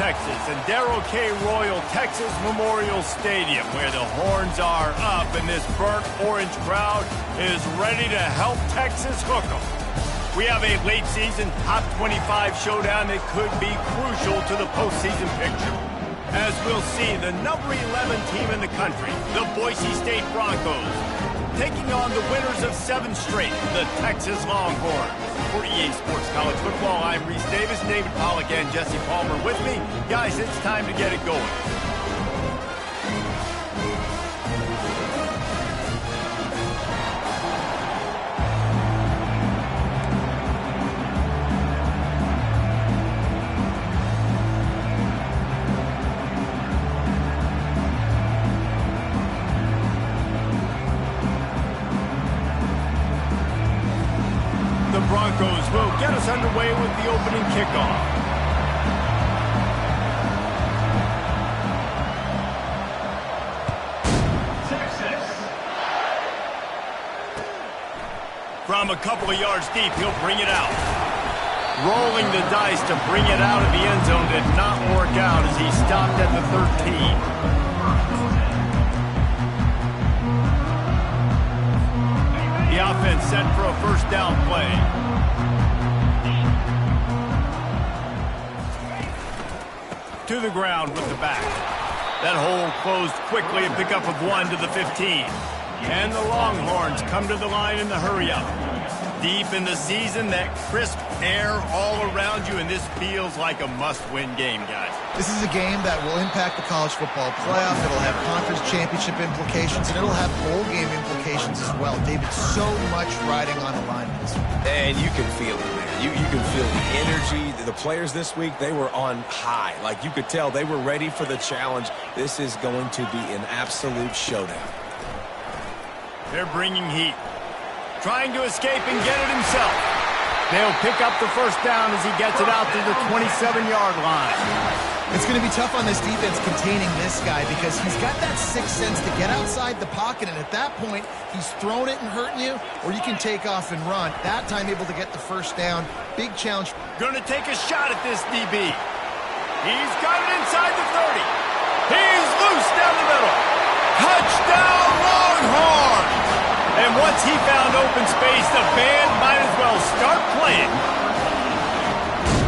Texas, and Darrell K. Royal Texas Memorial Stadium, where the horns are up and this burnt orange crowd is ready to help Texas hook 'em. We have a late season top 25 showdown that could be crucial to the postseason picture. As we'll see, the number 11 team in the country, the Boise State Broncos, taking on the winners of 7 straight, the Texas Longhorns. For EA Sports College Football, I'm Reese Davis, David Pollack, and Jesse Palmer with me. Guys, it's time to get it going. The Broncos will get us underway with the opening kickoff. Texas. From a couple of yards deep, he'll bring it out. Rolling the dice to bring it out of the end zone did not work out as he stopped at the 13. The offense set for a first down play. To the ground with the back. That hole closed quickly, a pickup of 1 to the 15. And the Longhorns come to the line in the hurry-up. Deep in the season, that crisp air all around you, and this feels like a must-win game, guys. This is a game that will impact the college football playoff. It'll have conference championship implications, and it'll have bowl game implications as well. David, so much riding on the line in this one. And you can feel it, man. You can feel the energy. The players this week, they were on high. Like, you could tell they were ready for the challenge. This is going to be an absolute showdown. They're bringing heat. Trying to escape and get it himself. They'll pick up the first down as he gets it out to the 27-yard line. It's going to be tough on this defense containing this guy because he's got that sixth sense to get outside the pocket, and at that point, he's throwing it and hurting you, or you can take off and run. That time able to get the first down. Big challenge. Going to take a shot at this DB. He's got it inside the 30. He's loose down the middle. Touchdown, Longhorns! And once he found open space, the band might as well start playing.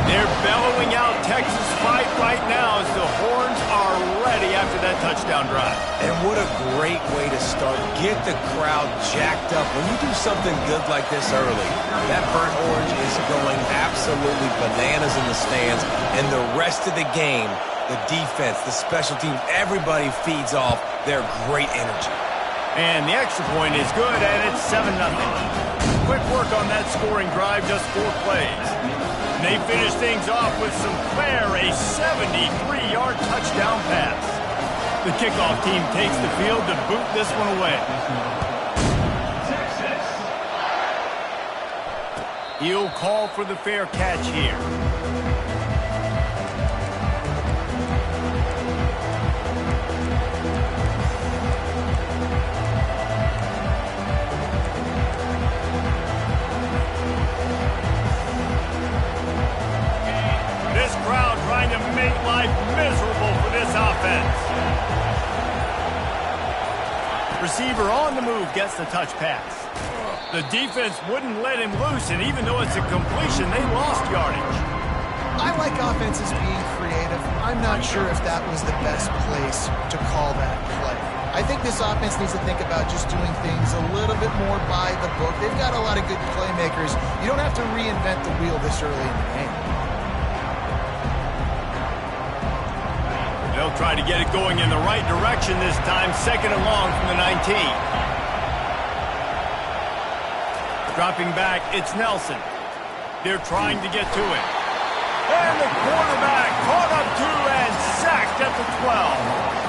They're bellowing out Texas fight right now as the horns are ready after that touchdown drive. And what a great way to start. Get the crowd jacked up. When you do something good like this early, that burnt orange is going absolutely bananas in the stands. And the rest of the game, the defense, the special teams, everybody feeds off their great energy. And the extra point is good, and it's 7-0. Quick work on that scoring drive, just 4 plays. And they finish things off with some flair, a 73-yard touchdown pass. The kickoff team takes the field to boot this one away. Texas. He'll call for the fair catch here. Trying to make life miserable for this offense. Receiver on the move gets the touch pass. The defense wouldn't let him loose, and even though it's a completion, they lost yardage. I like offenses being creative. I'm not sure if that was the best place to call that play. I think this offense needs to think about just doing things a little bit more by the book. They've got a lot of good playmakers. You don't have to reinvent the wheel this early in the game. They'll try to get it going in the right direction this time. 2nd and long from the 19. Dropping back, it's Nelson. They're trying to get to it. And the quarterback caught up to and sacked at the 12.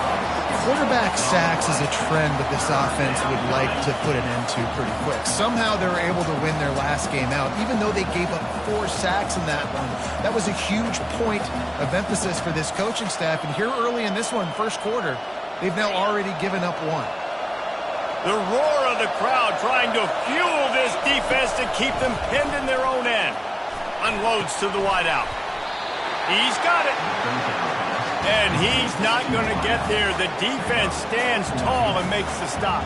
Quarterback sacks is a trend that this offense would like to put an end to pretty quick. Somehow they were able to win their last game out, even though they gave up 4 sacks in that one. That was a huge point of emphasis for this coaching staff. And here early in this one, first quarter, they've now already given up 1. The roar of the crowd trying to fuel this defense to keep them pinned in their own end. Unloads to the wideout. He's got it. And he's not going to get there. The defense stands tall and makes the stop.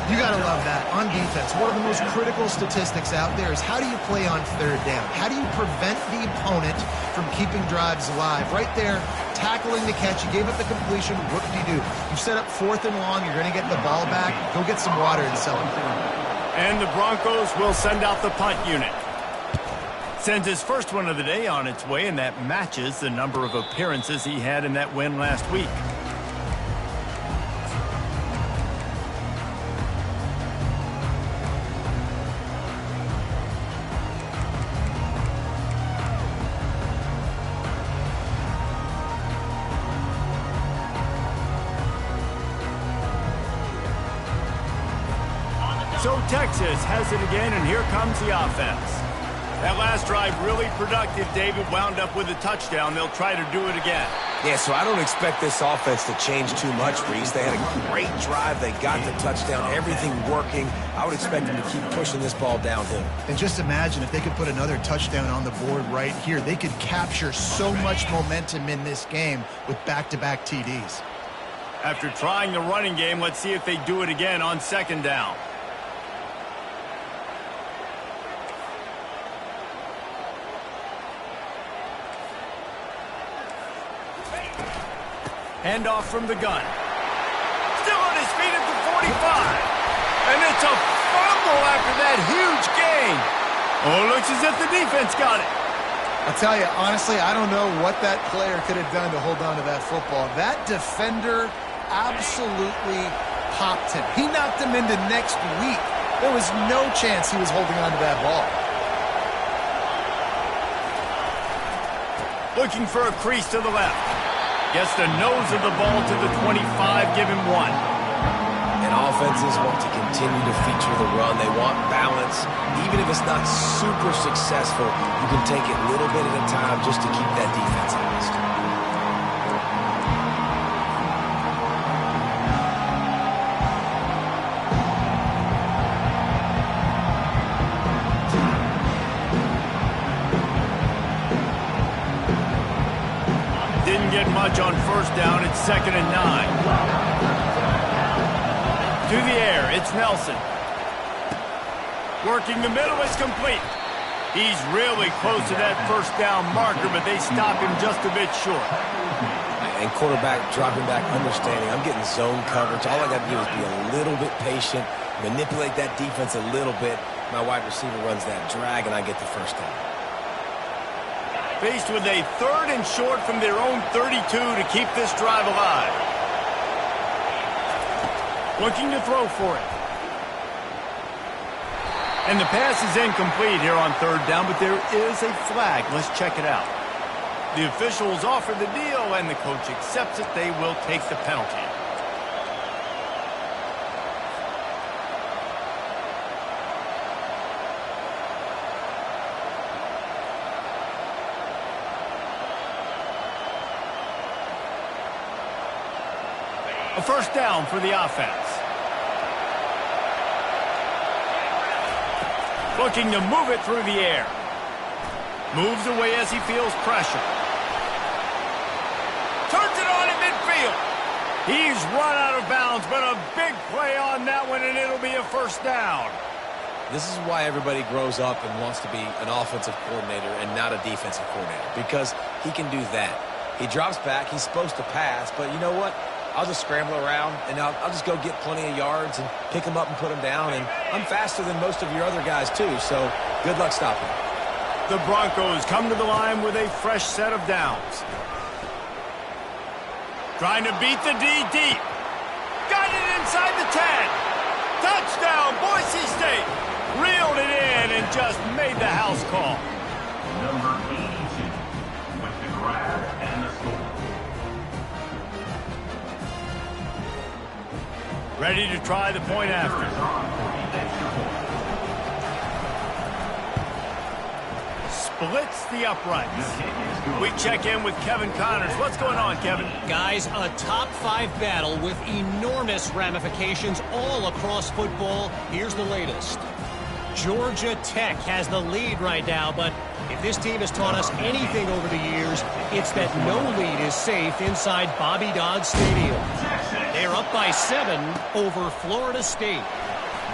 You got to love that. On defense, one of the most critical statistics out there is how do you play on third down? How do you prevent the opponent from keeping drives alive? Right there, tackling the catch. You gave up the completion. Whoop-de-doo. You set up 4th and long. You're going to get the ball back. Go get some water and sell it. And the Broncos will send out the punt unit. Sends his first one of the day on its way, and that matches the number of appearances he had in that win last week. So Texas has it again, and here comes the offense. That last drive really productive. David wound up with a touchdown. They'll try to do it again. Yeah, so I don't expect this offense to change too much, Reese. They had a great drive. They got the touchdown. Everything working. I would expect them to keep pushing this ball downhill. And just imagine if they could put another touchdown on the board right here. They could capture so much momentum in this game with back-to-back TDs. After trying the running game, let's see if they do it again on 2nd down. Handoff from the gun. Still on his feet at the 45. And it's a fumble after that huge gain. Oh, looks as if the defense got it. I'll tell you, honestly, I don't know what that player could have done to hold on to that football. That defender absolutely popped him. He knocked him into next week. There was no chance he was holding on to that ball. Looking for a crease to the left. Gets the nose of the ball to the 25, give him 1. And offenses want to continue to feature the run. They want balance. Even if it's not super successful, you can take it little bit at a time just to keep that defense honest. Didn't get much on 1st down. It's 2nd and 9. To the air, it's Nelson. Working the middle, is complete. He's really close to that 1st down marker, but they stop him just a bit short. And quarterback dropping back, understanding I'm getting zone coverage. All I got to do is be a little bit patient, manipulate that defense a little bit. My wide receiver runs that drag, and I get the 1st down. Faced with a 3rd and short from their own 32 to keep this drive alive. Looking to throw for it. And the pass is incomplete here on 3rd down, but there is a flag. Let's check it out. The officials offer the deal, and the coach accepts it. They will take the penalty. A 1st down for the offense. Looking to move it through the air. Moves away as he feels pressure. Turns it on in midfield. He's run out of bounds, but a big play on that one, and it'll be a 1st down. This is why everybody grows up and wants to be an offensive coordinator and not a defensive coordinator, because he can do that. He drops back. He's supposed to pass, but you know what? I'll just scramble around, and I'll just go get plenty of yards and pick them up and put them down. And I'm faster than most of your other guys, too, so good luck stopping. The Broncos come to the line with a fresh set of downs. Trying to beat the D deep. Got it inside the 10. Touchdown, Boise State. Reeled it in and just made the house call. Number 82 with the grab and the score. Ready to try the point after. Splits the uprights. We check in with Kevin Connors. What's going on, Kevin? Guys, a top-5 battle with enormous ramifications all across football. Here's the latest. Georgia Tech has the lead right now, but if this team has taught us anything over the years, it's that no lead is safe inside Bobby Dodd Stadium. They're up by 7 over Florida State.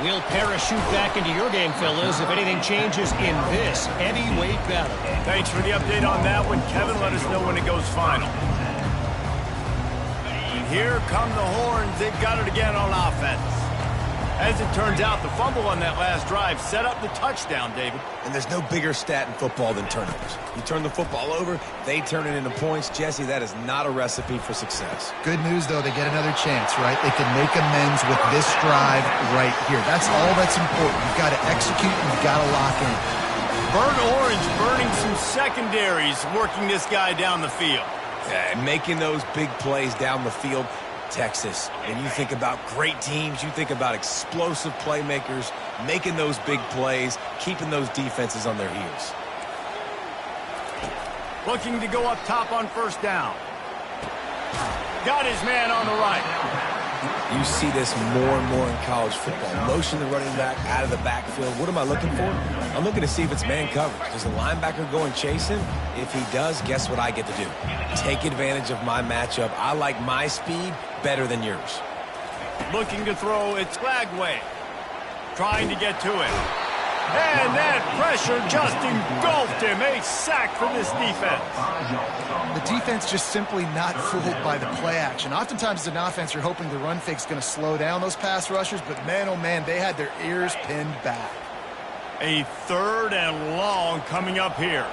We'll parachute back into your game, fellas, if anything changes in this heavyweight battle. Thanks for the update on that one, Kevin. Let us know when it goes final. And here come the Horns. They've got it again on offense. As it turns out, the fumble on that last drive set up the touchdown, David. And there's no bigger stat in football than turnovers. You turn the football over, they turn it into points. Jesse, that is not a recipe for success. Good news, though, they get another chance, right? They can make amends with this drive right here. That's all that's important. You've got to execute and you've got to lock in. Burnt Orange burning some secondaries, working this guy down the field. Yeah, and making those big plays down the field. Texas, and you think about great teams, you think about explosive playmakers, making those big plays, keeping those defenses on their heels. Looking to go up top on first down. Got his man on the right. You see this more and more in college football. Motion the running back out of the backfield. What am I looking for? I'm looking to see if it's man coverage. Does the linebacker go and chase him? If he does, guess what I get to do? Take advantage of my matchup. I like my speed better than yours. Looking to throw, it's Flagway. Trying to get to it. And that pressure just engulfed him. A sack for this defense. The defense just simply not fooled by the play action. Oftentimes as an offense, you're hoping the run fake's going to slow down those pass rushers, but man, oh man, they had their ears pinned back. A 3rd and long coming up here.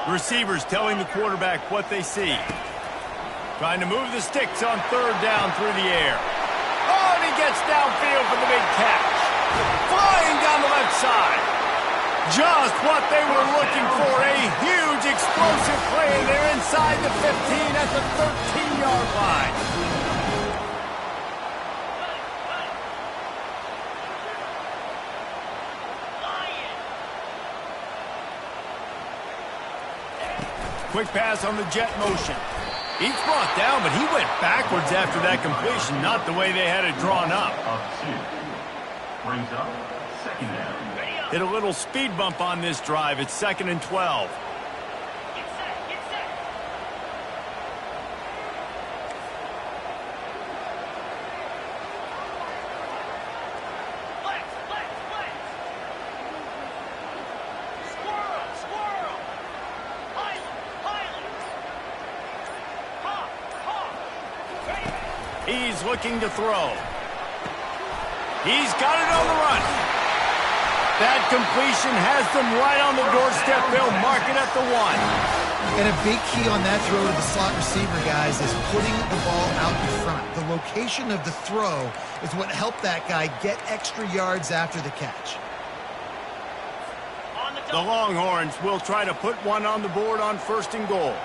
Receivers telling the quarterback what they see. Trying to move the sticks on 3rd down through the air. Oh, and he gets downfield for the big catch. Flying down the left side. Just what they were looking for. A huge explosive play. They're inside the 15 at the 13-yard line. Quick pass on the jet motion. He's brought down, but he went backwards after that completion, not the way they had it drawn up. Brings up 2nd down. Hit a little speed bump on this drive. It's 2nd and 12. He's looking to throw. He's got it on the run. That completion has them right on the doorstep. They'll mark it at the 1. And a big key on that throw to the slot receiver, guys, is putting the ball out in front. The location of the throw is what helped that guy get extra yards after the catch. The Longhorns will try to put one on the board on 1st and goal.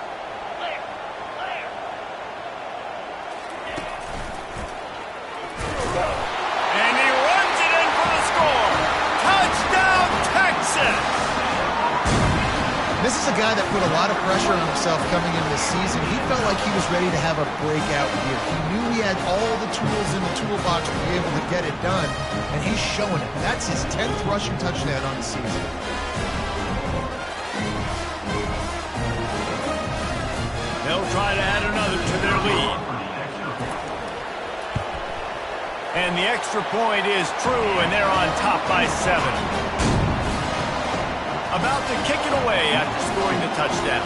This is a guy that put a lot of pressure on himself coming into the season. He felt like he was ready to have a breakout year. He knew he had all the tools in the toolbox to be able to get it done, and he's showing it. That's his 10th rushing touchdown on the season. They'll try to add another to their lead. And the extra point is true, and they're on top by 7. About to kick it away after scoring the touchdown.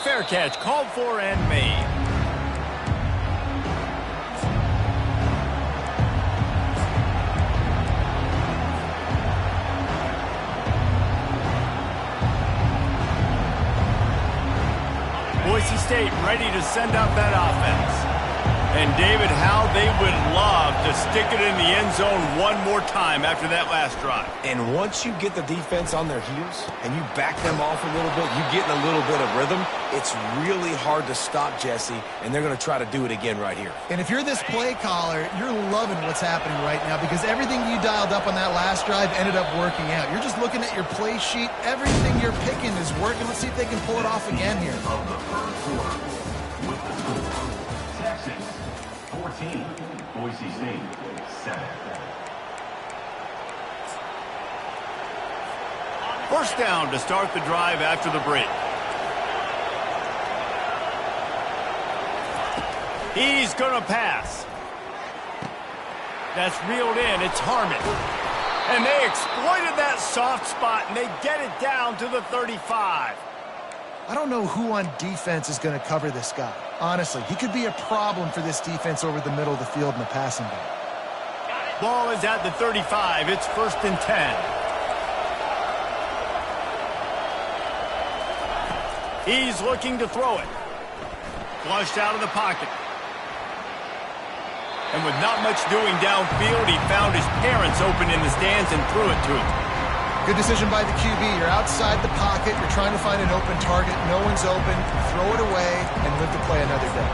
Fair catch called for and made. Boise State ready to send up that offense. And, David, how they would love to stick it in the end zone one more time after that last drive. And once you get the defense on their heels and you back them off a little bit, you get in a little bit of rhythm, it's really hard to stop, Jesse, and they're going to try to do it again right here. And if you're this play caller, you're loving what's happening right now because everything you dialed up on that last drive ended up working out. You're just looking at your play sheet. Everything you're picking is working. Let's see if they can pull it off again here. Texas 14, Boise State 7. First down to start the drive after the break. He's going to pass. That's reeled in. It's Harmon. And they exploited that soft spot, and they get it down to the 35. I don't know who on defense is going to cover this guy. Honestly, he could be a problem for this defense over the middle of the field in the passing game. Ball is at the 35. It's 1st and 10. He's looking to throw it. Flushed out of the pocket. And with not much doing downfield, he found his parents open in the stands and threw it to him. Good decision by the QB. You're outside the pocket. You're trying to find an open target. No one's open. Throw it away and live to play another day.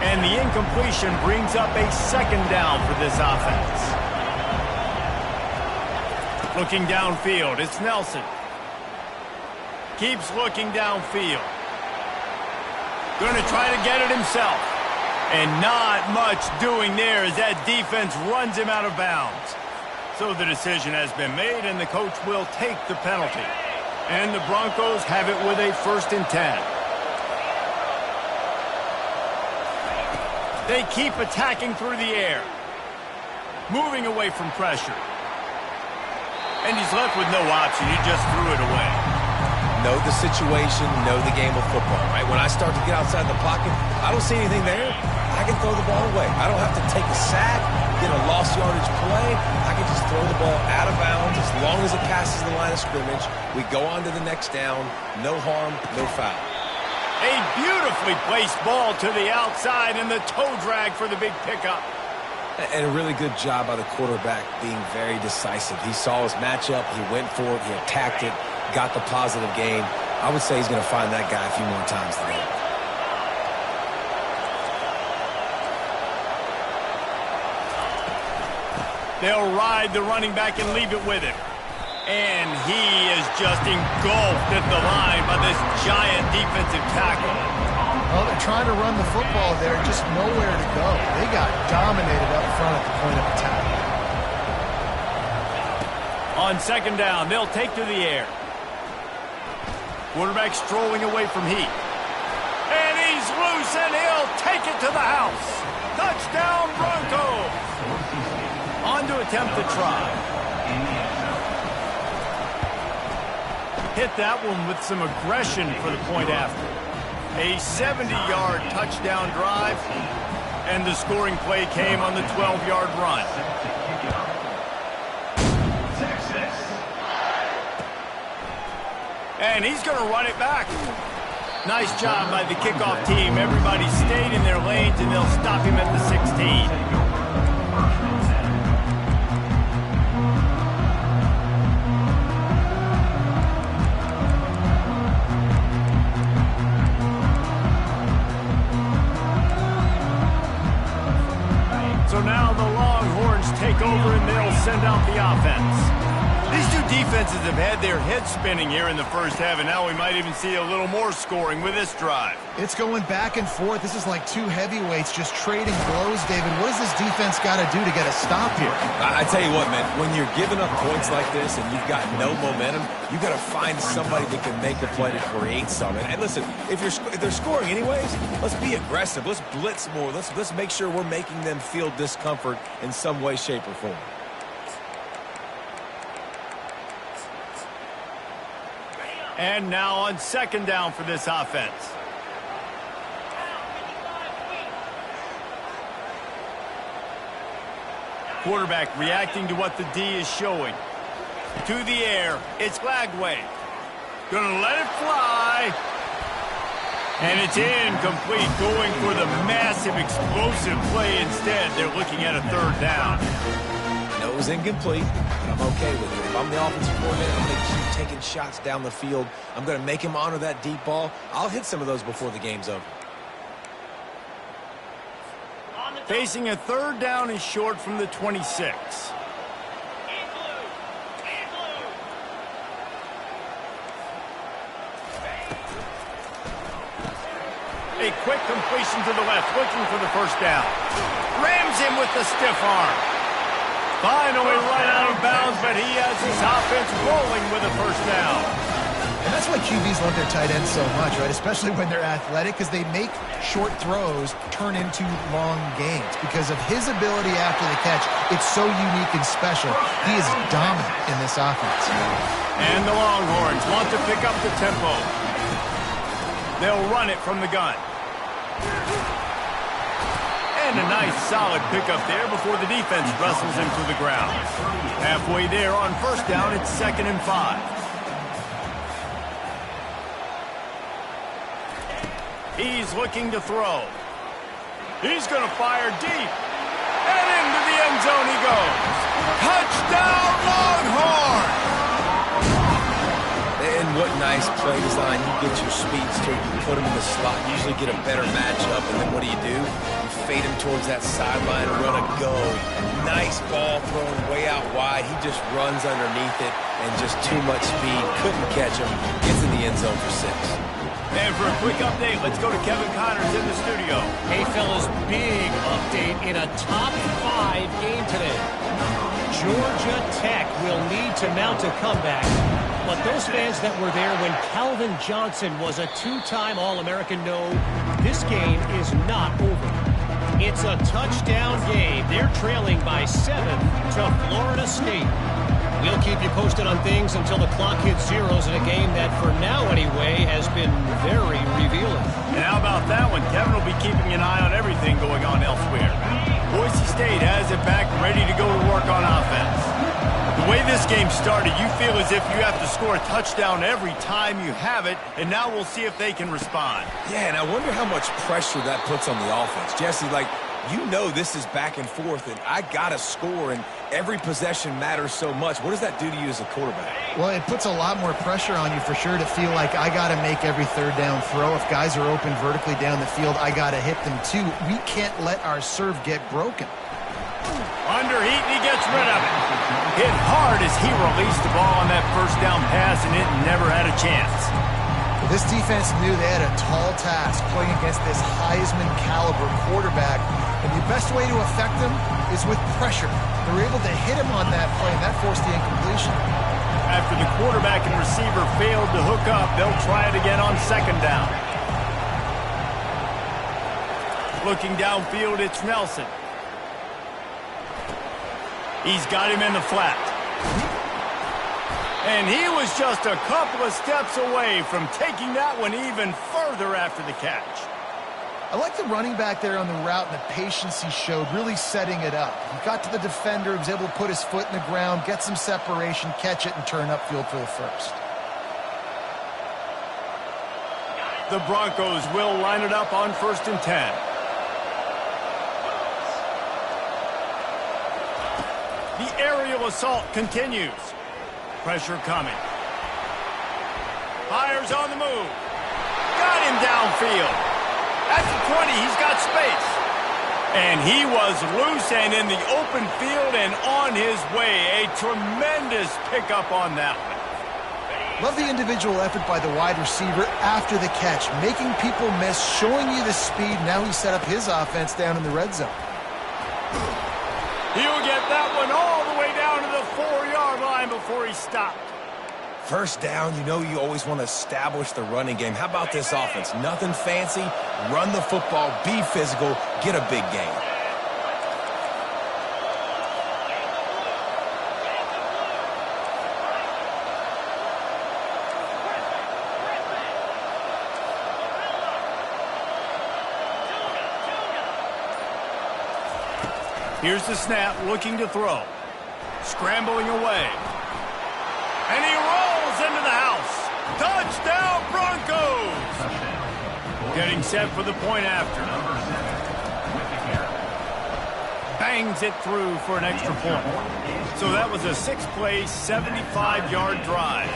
And the incompletion brings up a 2nd down for this offense. Looking downfield, it's Nelson. Keeps looking downfield. Going to try to get it himself. And not much doing there as that defense runs him out of bounds. So the decision has been made, and the coach will take the penalty. And the Broncos have it with a 1st and 10. They keep attacking through the air. Moving away from pressure. And he's left with no option. He just threw it away. Know the situation, know the game of football, right? When I start to get outside the pocket, I don't see anything there. I can throw the ball away. I don't have to take a sack, get a lost yardage play. I can just throw the ball out of bounds as long as it passes the line of scrimmage. We go on to the next down. No harm, no foul. A beautifully placed ball to the outside and the toe drag for the big pickup. And a really good job by the quarterback being very decisive. He saw his matchup, he went for it, he attacked it, got the positive gain. I would say he's going to find that guy a few more times today. They'll ride the running back and leave it with him. And he is just engulfed at the line by this giant defensive tackle. Well, they're trying to run the football there, just nowhere to go. They got dominated up front at the point of attack. On 2nd down, they'll take to the air. Quarterback strolling away from Heath. And he's loose, and he'll take it to the house. Touchdown, Broncos. On to attempt the try. Hit that one with some aggression for the point after. A 70-yard touchdown drive, and the scoring play came on the 12-yard run. And he's going to run it back. Nice job by the kickoff team. Everybody stayed in their lanes, and they'll stop him at the 16. So now the Longhorns take over, and they'll send out the offense. These two defenses have had their heads spinning here in the first half, and now we might even see a little more scoring with this drive. It's going back and forth. This is like two heavyweights just trading blows, David. What does this defense got to do to get a stop here? I tell you what, man, when you're giving up points like this and you've got no momentum, you got to find somebody that can make a play to create something. And listen, if they're scoring anyways, let's be aggressive. Let's blitz more. Let's make sure we're making them feel discomfort in some way, shape, or form. And now on 2nd down for this offense. Quarterback reacting to what the D is showing. To the air, it's Lagway. Gonna let it fly. And it's incomplete, going for the massive explosive play instead. They're looking at a 3rd down. No, it was incomplete, but I'm okay with it. If I'm the offensive coordinator, I'm going to keep taking shots down the field. I'm going to make him honor that deep ball. I'll hit some of those before the game's over. Facing a 3rd down and short from the 26. quick completion to the left, looking for the first down. Rams him with the stiff arm. Finally right out of bounds, but he has his offense rolling with a first down. And that's why QBs love their tight ends so much, right? Especially when they're athletic, because they make short throws turn into long gains. Because of his ability after the catch, it's so unique and special. He is dominant in this offense. And the Longhorns want to pick up the tempo. They'll run it from the gun. And a nice solid pickup there before the defense wrestles him to the ground. Halfway there on first down, it's 2nd and 5. He's looking to throw. He's going to fire deep. And into the end zone he goes. Touchdown, Longhorn! And what nice play design. You get your speedster, you put him in the slot, usually get a better matchup, and then what do? You fade him towards that sideline and run a go. Nice ball thrown way out wide. He just runs underneath it and just too much speed. Couldn't catch him. Gets in the end zone for 6. And for a quick update, let's go to Kevin Connors in the studio. Hey, fellas, big update in a top 5 game today. Georgia Tech will need to mount a comeback, but those fans that were there when Calvin Johnson was a 2-time All-American know this game is not over. It's a touchdown game. They're trailing by 7 to Florida State. We'll keep you posted on things until the clock hits zeros in a game that, for now anyway, has been very revealing. And how about that one? Kevin will be keeping an eye on everything going on elsewhere. Boise State has it back, ready to go to work on offense. The way this game started, you feel as if you have to score a touchdown every time you have it, and now we'll see if they can respond. Yeah, and I wonder how much pressure that puts on the offense. Jesse, you know this is back and forth, and I got to score, and every possession matters so much. What does that do to you as a quarterback? Well, it puts a lot more pressure on you for sure to feel like I got to make every third down throw. If guys are open vertically down the field, I got to hit them too. We can't let our serve get broken. Under heat, and he gets rid of it. Hit hard as he released the ball on that first down pass, and it never had a chance. This defense knew they had a tall task playing against this Heisman-caliber quarterback, and the best way to affect him is with pressure. They were able to hit him on that play, and that forced the incompletion. After the quarterback and receiver failed to hook up, they'll try it again on 2nd down. Looking downfield, it's Nelson. He's got him in the flat. And he was just a couple of steps away from taking that one even further after the catch. I like the running back there on the route and the patience he showed, really setting it up. He got to the defender, he was able to put his foot in the ground, get some separation, catch it, and turn upfield for the first. The Broncos will line it up on 1st and 10. The aerial assault continues. Pressure coming. Fires on the move. Got him downfield. At the 20, he's got space. And he was loose and in the open field and on his way. A tremendous pickup on that one. Love the individual effort by the wide receiver after the catch, making people miss, showing you the speed. Now he set up his offense down in the red zone. He'll get that one all the way down to the 4-yard line before he stopped. First down, you know you always want to establish the running game. How about this offense? Nothing fancy. Run the football, be physical, get a big gain. Here's the snap, looking to throw. Scrambling away. And he rolls into the house. Touchdown, Broncos! Getting set for the point after. Bangs it through for an extra point. So that was a 6-play, 75-yard drive.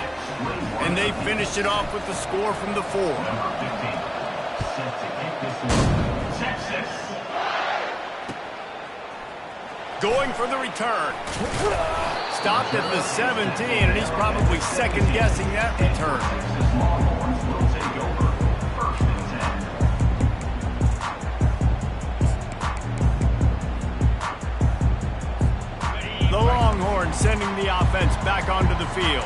And they finished it off with the score from the 4. Going for the return. Stopped at the 17, and he's probably second-guessing that return. turn, sending the offense back onto the field.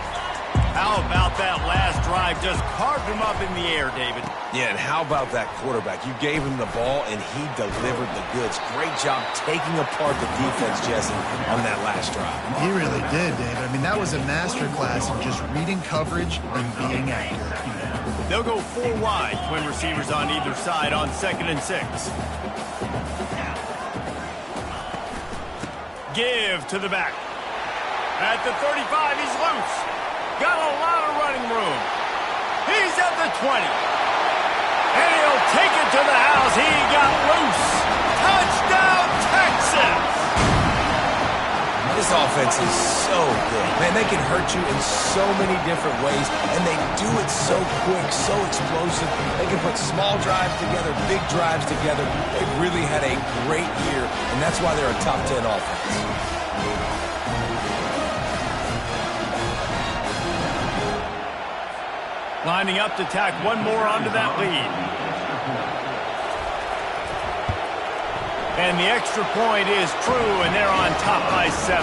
How about that last drive? Just carved him up in the air, David. Yeah, and how about that quarterback? You gave him the ball, and he delivered the goods. Great job taking apart the defense, Jesse, on that last drive. He really did, David. I mean, that was a masterclass in just reading coverage and being accurate. They'll go 4 wide, twin receivers on either side on 2nd and 6. Give to the back. At the 35, he's loose. Got a lot of running room. He's at the 20. And he'll take it to the house. He got loose. Touchdown, Texas! This offense is so good. Man, they can hurt you in so many different ways, and they do it so quick, so explosive. They can put small drives together, big drives together. They've really had a great year, and that's why they're a top 10 offense. Lining up to tack one more onto that lead. And the extra point is true, and they're on top by 7.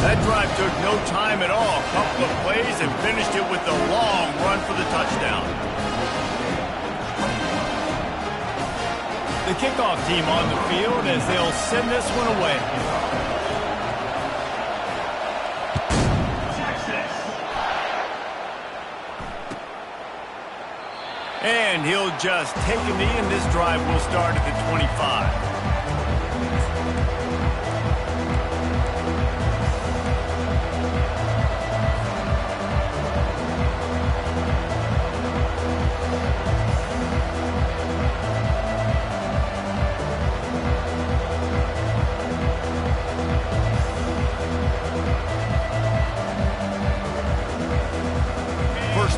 That drive took no time at all. Couple of plays and finished it with a long run for the touchdown. The kickoff team on the field as they'll send this one away. And he'll just take a knee, and this drive will start at the 25.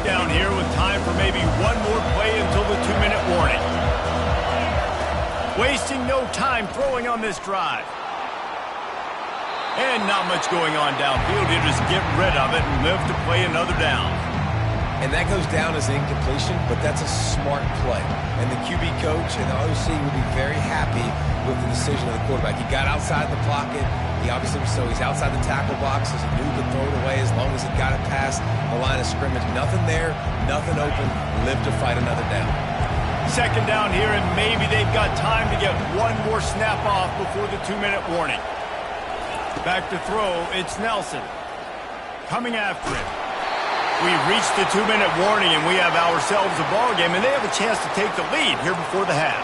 Down here with time for maybe one more play until the 2-minute warning. Wasting no time throwing on this drive. And not much going on downfield. He'll just get rid of it and live to play another down. And that goes down as incompletion, but that's a smart play. And the QB coach and the OC will be very happy with the decision of the quarterback. He got outside the pocket. He obviously, so he's outside the tackle box, as he knew to throw it away as long as he got it past the line of scrimmage. Nothing there, nothing open, live to fight another down. 2nd down here, and maybe they've got time to get one more snap off before the 2-minute warning. Back to throw, it's Nelson. Coming after it. We've reached the 2-minute warning, and we have ourselves a ball game, and they have a chance to take the lead here before the half.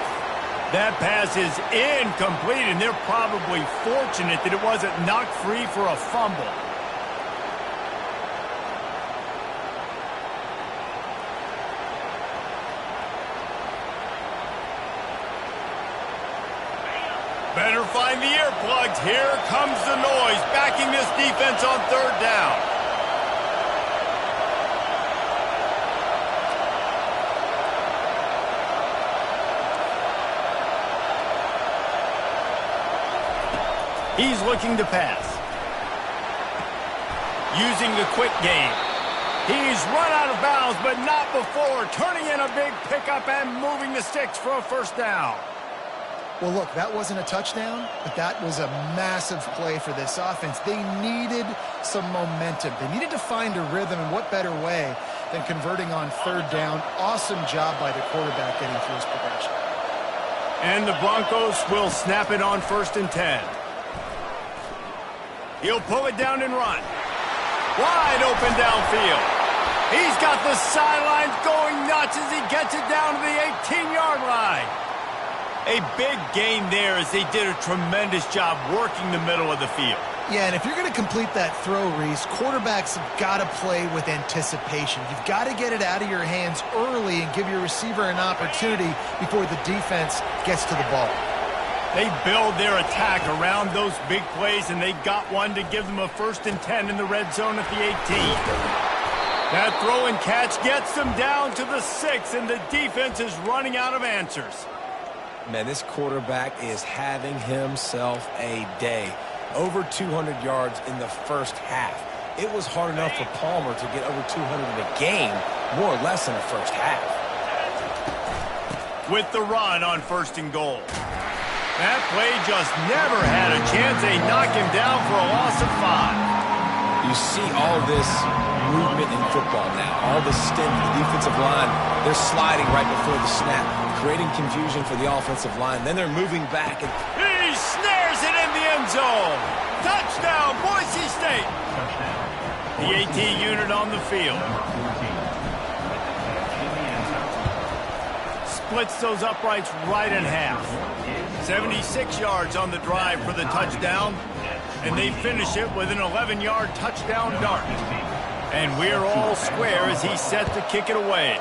That pass is incomplete, and they're probably fortunate that it wasn't knocked free for a fumble. Better find the earplugs. Here comes the noise, backing this defense on 3rd down. He's looking to pass. Using the quick game. He's run out of bounds, but not before. Turning in a big pickup and moving the sticks for a 1st down. Well, look, that wasn't a touchdown, but that was a massive play for this offense. They needed some momentum. They needed to find a rhythm, and what better way than converting on 3rd down. Awesome job by the quarterback getting through his progression. And the Broncos will snap it on 1st and 10. He'll pull it down and run. Wide open downfield. He's got the sidelines going nuts as he gets it down to the 18-yard line. A big gain there as they did a tremendous job working the middle of the field. Yeah, and if you're going to complete that throw, Reese, quarterbacks have got to play with anticipation. You've got to get it out of your hands early and give your receiver an opportunity before the defense gets to the ball. They build their attack around those big plays, and they got one to give them a 1st and 10 in the red zone at the 18. That throw and catch gets them down to the 6, and the defense is running out of answers. Man, this quarterback is having himself a day. Over 200 yards in the 1st half. It was hard enough for Palmer to get over 200 in a game, more or less in the 1st half. With the run on 1st and goal. That play just never had a chance. They knock him down for a loss of 5. You see all this movement in football now. All the stint, the defensive line, they're sliding right before the snap, creating confusion for the offensive line. Then they're moving back. And he snares it in the end zone. Touchdown, Boise State. The AT unit on the field. Splits those uprights right in half. 76 yards on the drive for the touchdown, and they finish it with an 11-yard touchdown dart. And we're all square as he's set to kick it away.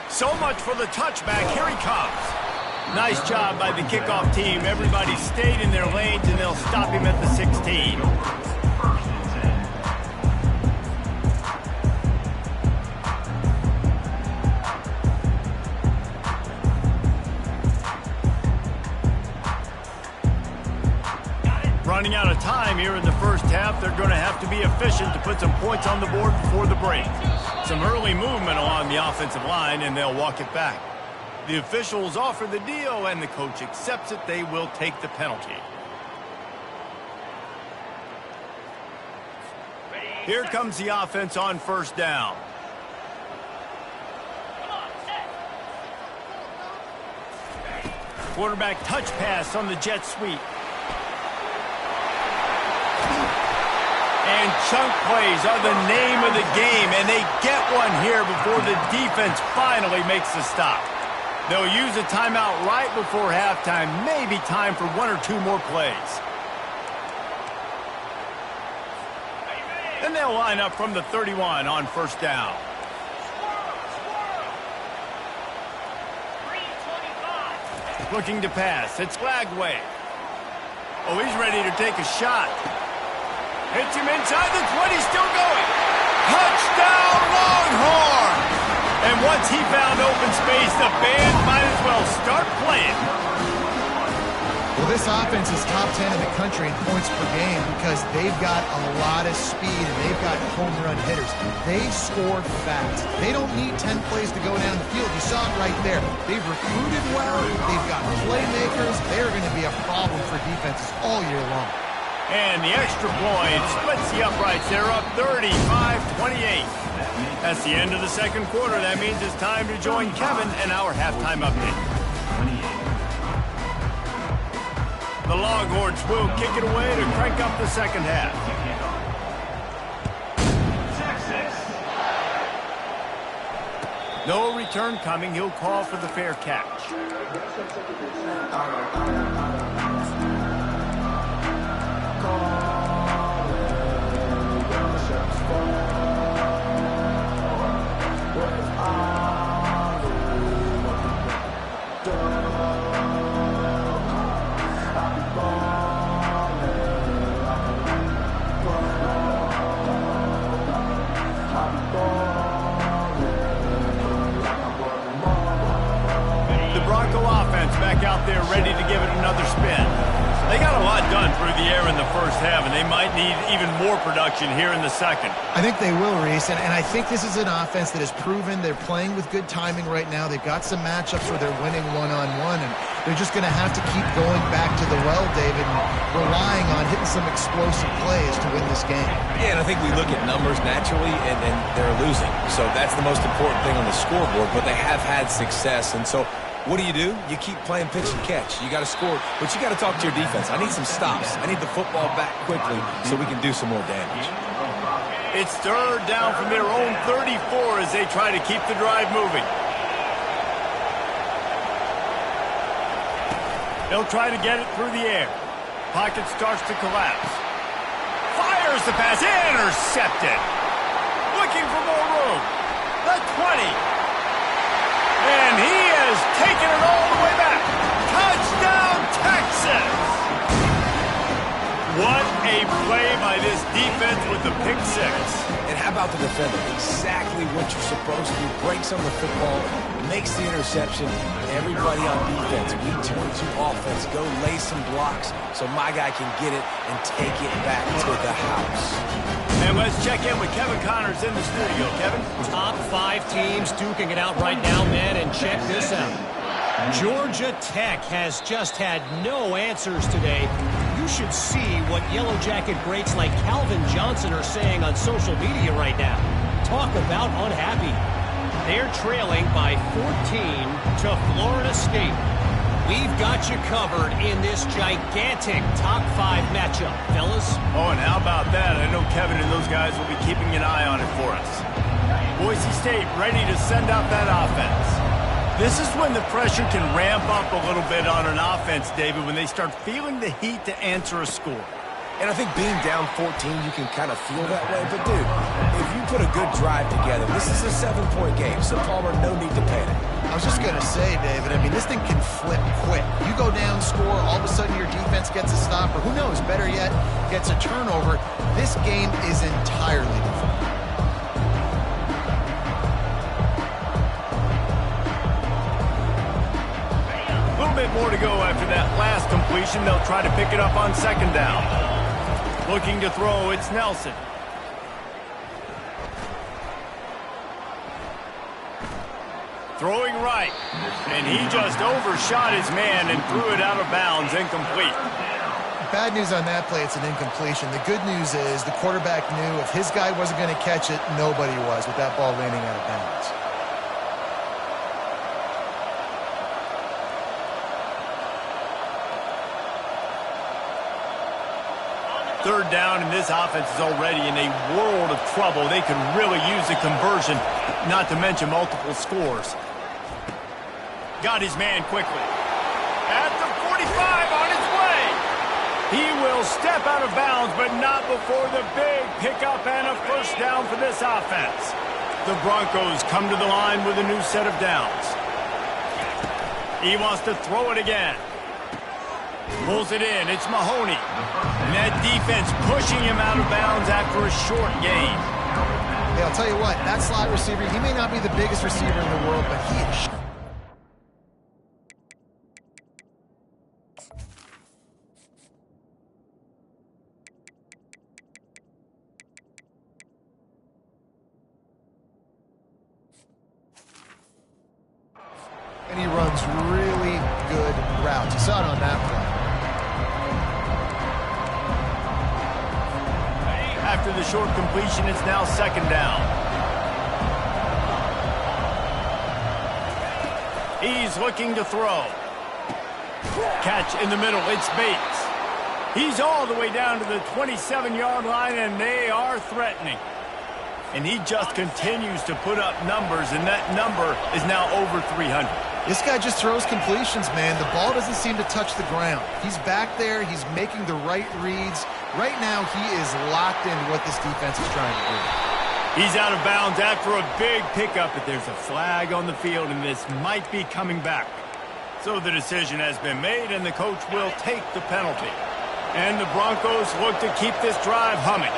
So much for the touchback. Here he comes. Nice job by the kickoff team. Everybody stayed in their lanes, and they'll stop him at the 16. Running out of time here in the first half. They're going to have to be efficient to put some points on the board before the break. Some early movement along the offensive line, and they'll walk it back. The officials offer the deal, and the coach accepts it. They will take the penalty. Here comes the offense on first down. Quarterback touch pass on the jet sweep. And chunk plays are the name of the game, and they get one here before the defense finally makes the stop. They'll use a timeout right before halftime, maybe time for one or two more plays. And they'll line up from the 31 on first down. Looking to pass. It's Lagway. Oh, he's ready to take a shot. Hits him inside the 20, still going. Touchdown, Longhorn! And once he found open space, the band might as well start playing. Well, this offense is top 10 in the country in points per game because they've got a lot of speed and they've got home run hitters. They score fast. They don't need 10 plays to go down the field. You saw it right there. They've recruited well. They've got playmakers. They're going to be a problem for defenses all year long. And the extra point splits the uprights. They're up 35-28. That's the end of the second quarter. That means it's time to join Kevin and our halftime update. The Longhorns will kick it away to crank up the second half. No return coming. He'll call for the fair catch. Back out there ready to give it another spin. They got a lot done through the air in the first half, and they might need even more production here in the second. I think they will, Reese, and I think this is an offense that has proven they're playing with good timing right now. They've got some matchups where they're winning one-on-one, and they're just going to have to keep going back to the well, David, and relying on hitting some explosive plays to win this game. Yeah, and I think we look at numbers naturally, and they're losing. So that's the most important thing on the scoreboard, but they have had success, and so what do? You keep playing pitch and catch. You got to score, but you got to talk to your defense. I need some stops. I need the football back quickly so we can do some more damage. It's third down from their own 34 as they try to keep the drive moving. They'll try to get it through the air. Pocket starts to collapse. Fires the pass. Intercepted. Looking for more room. The 20. And he has taken it all the way back. Touchdown, Texas! What a play by this defense with the pick six. And how about the defender? Exactly what you're supposed to do. Breaks on the football, makes the interception. Everybody on defense, we turn to offense. Go lay some blocks so my guy can get it and take it back to the house. And let's check in with Kevin Connors in the studio. Kevin? Top 5 teams duking it out right now, man, and check this out. Georgia Tech has just had no answers today. You you should see what Yellow Jacket greats like Calvin Johnson are saying on social media right now. Talk about unhappy. They're trailing by 14 to Florida State. We've got you covered in this gigantic top 5 matchup, fellas. Oh, and how about that? I know Kevin and those guys will be keeping an eye on it for us. Boise State ready to send out that offense. This is when the pressure can ramp up a little bit on an offense, David, when they start feeling the heat to answer a score. And I think being down 14, you can kind of feel that way. But, dude, if you put a good drive together, this is a 7-point game, so Palmer, no need to panic. I was just going to say, David, I mean, this thing can flip quick. You go down, score, all of a sudden your defense gets a stop, or who knows, better yet, gets a turnover. This game is entirely different. A little bit more to go after that last completion. They'll try to pick it up on second down. Looking to throw, it's Nelson. Throwing right, and he just overshot his man and threw it out of bounds, incomplete. Bad news on that play, it's an incompletion. The good news is the quarterback knew if his guy wasn't going to catch it, nobody was with that ball landing out of bounds. Third down, and this offense is already in a world of trouble. They could really use a conversion, not to mention multiple scores. Got his man quickly. At the 45, on his way. He will step out of bounds, but not before the big pickup and a first down for this offense. The Broncos come to the line with a new set of downs. He wants to throw it again. Pulls it in. It's Mahoney. And that defense pushing him out of bounds after a short gain. Yeah, I'll tell you what, that slot receiver, he may not be the biggest receiver in the world, but he is... And he runs really good routes. You saw it on that play. After the short completion, it's now second down. He's looking to throw. Catch in the middle. It's Bates. He's all the way down to the 27-yard line, and they are threatening. And he just continues to put up numbers, and that number is now over 300. This guy just throws completions, man. The ball doesn't seem to touch the ground. He's back there. He's making the right reads. Right now, he is locked into what this defense is trying to do. He's out of bounds after a big pickup, but there's a flag on the field, and this might be coming back. So the decision has been made, and the coach will take the penalty. And the Broncos look to keep this drive humming.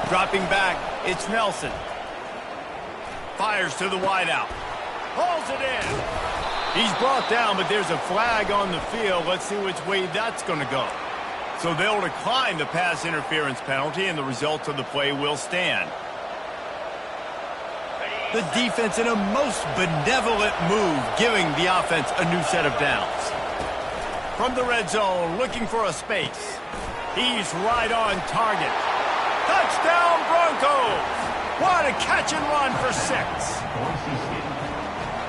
Dropping back, it's Nelson. Fires to the wideout. Hauls it in. He's brought down, but there's a flag on the field. Let's see which way that's going to go. So they'll decline the pass interference penalty, and the results of the play will stand. The defense in a most benevolent move, giving the offense a new set of downs. From the red zone, looking for a space. He's right on target. Touchdown, Broncos! What a catch and run for 6.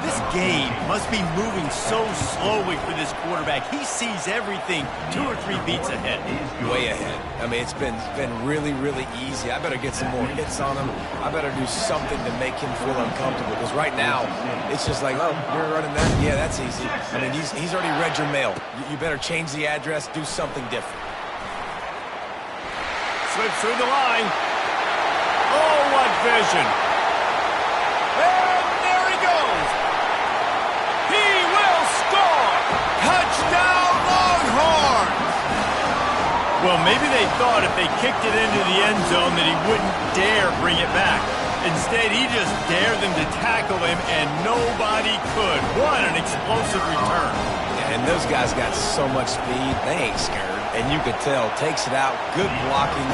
This game must be moving so slowly for this quarterback. He sees everything 2 or 3 beats ahead. Way ahead. I mean, it's been really, really easy. I better get some more hits on him. I better do something to make him feel uncomfortable. Because right now, it's just like, oh, you're running that? Yeah, that's easy. I mean, he's already read your mail. You better change the address, do something different. Slips through the line. Oh, what vision. And there he goes. He will score. Touchdown, Longhorns. Well, maybe they thought if they kicked it into the end zone that he wouldn't dare bring it back. Instead, he just dared them to tackle him, and nobody could. What an explosive return. And those guys got so much speed, they ain't scared. And you could tell, takes it out, good blocking,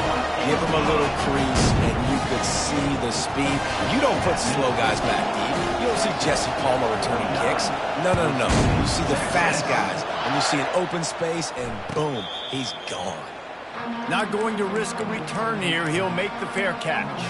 give him a little crease, and you could see the speed. You don't put slow guys back deep. You don't see Jesse Palmer returning kicks. No. You see the fast guys, and you see an open space, and boom, he's gone. Not going to risk a return here. He'll make the fair catch.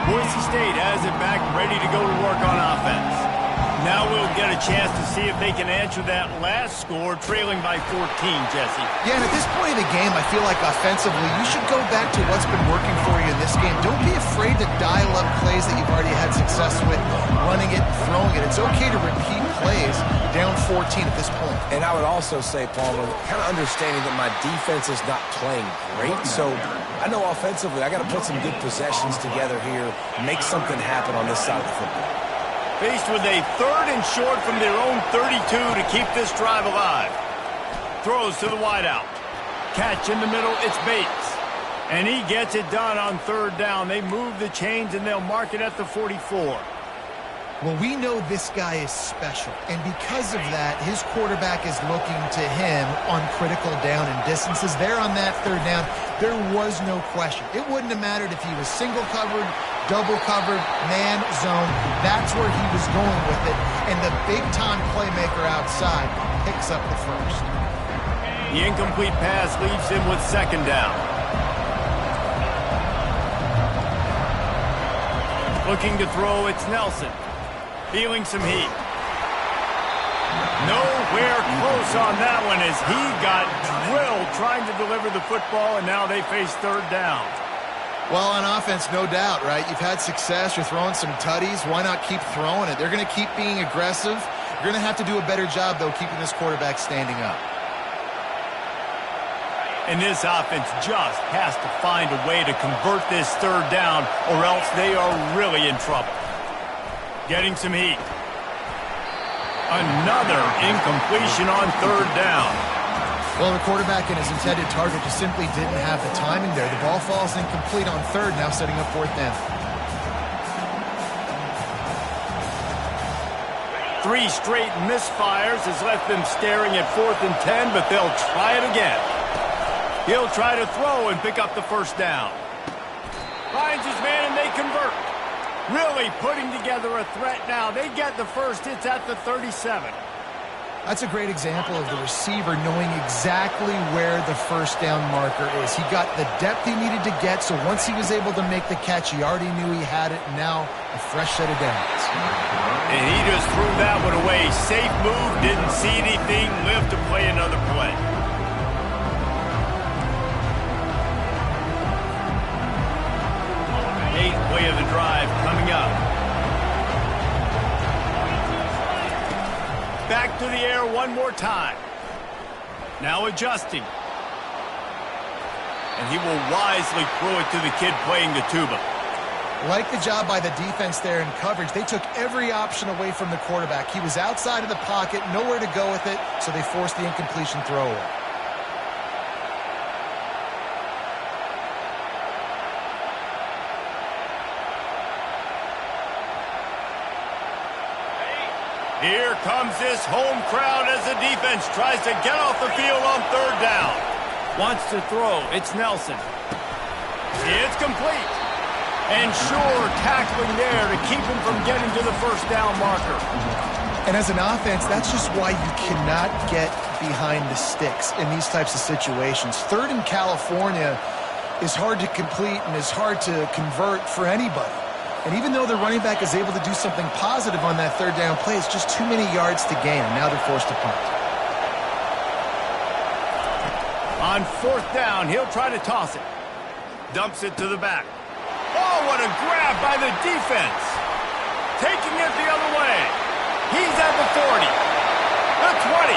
Boise State has it back, ready to go to work on offense. Now we'll get a chance to see if they can answer that last score, trailing by 14, Jesse. Yeah, and at this point of the game, I feel like offensively, you should go back to what's been working for you in this game. Don't be afraid to dial up plays that you've already had success with, running it and throwing it. It's okay to repeat plays down 14 at this point. And I would also say, Palmer, kind of understanding that my defense is not playing great, so I know offensively I got to put some good possessions together here, make something happen on this side of the football. Faced with a 3rd and short from their own 32 to keep this drive alive. Throws to the wideout. Catch in the middle, it's Bates. And he gets it done on 3rd down. They move the chains and they'll mark it at the 44. Well, we know this guy is special, and because of that, his quarterback is looking to him on critical down and distances. There on that 3rd down, there was no question. It wouldn't have mattered if he was single covered, double covered, man, zone. That's where he was going with it, and the big-time playmaker outside picks up the first. The incomplete pass leaves him with 2nd down. Looking to throw, it's Nelson. Feeling some heat. Nowhere close on that one as he got drilled trying to deliver the football, and now they face 3rd down. Well, on offense, no doubt, right? You've had success. You're throwing some tutties. Why not keep throwing it? They're going to keep being aggressive. You're going to have to do a better job, though, keeping this quarterback standing up. And this offense just has to find a way to convert this 3rd down, or else they are really in trouble. Getting some heat. Another incompletion on 3rd down. Well, the quarterback and his intended target just simply didn't have the timing there. The ball falls incomplete on 3rd, now setting up 4th down. 3 straight misfires has left them staring at 4th and 10, but they'll try it again. He'll try to throw and pick up the 1st down. Finds his man and they convert. Really putting together a threat now. They get the first. It's at the 37. That's a great example of the receiver knowing exactly where the 1st down marker is. He got the depth he needed to get, so once he was able to make the catch, he already knew he had it, and now a fresh set of downs. And he just threw that one away. Safe move, didn't see anything, lived to play another play. Eighth play of the drive coming up. Back to the air one more time. Now adjusting. And he will wisely throw it to the kid playing the tuba. Like the job by the defense there in coverage. They took every option away from the quarterback. He was outside of the pocket, nowhere to go with it, so they forced the incompletion throw away. Here comes this home crowd as the defense tries to get off the field on 3rd down. Wants to throw. It's Nelson. It's complete. And sure, tackling there to keep him from getting to the 1st down marker. And as an offense, that's just why you cannot get behind the sticks in these types of situations. 3rd in California is hard to complete and is hard to convert for anybody. And even though the running back is able to do something positive on that 3rd down play, it's just too many yards to gain, and now they're forced to punt. On 4th down, he'll try to toss it. Dumps it to the back. Oh, what a grab by the defense. Taking it the other way. He's at the 40. The 20.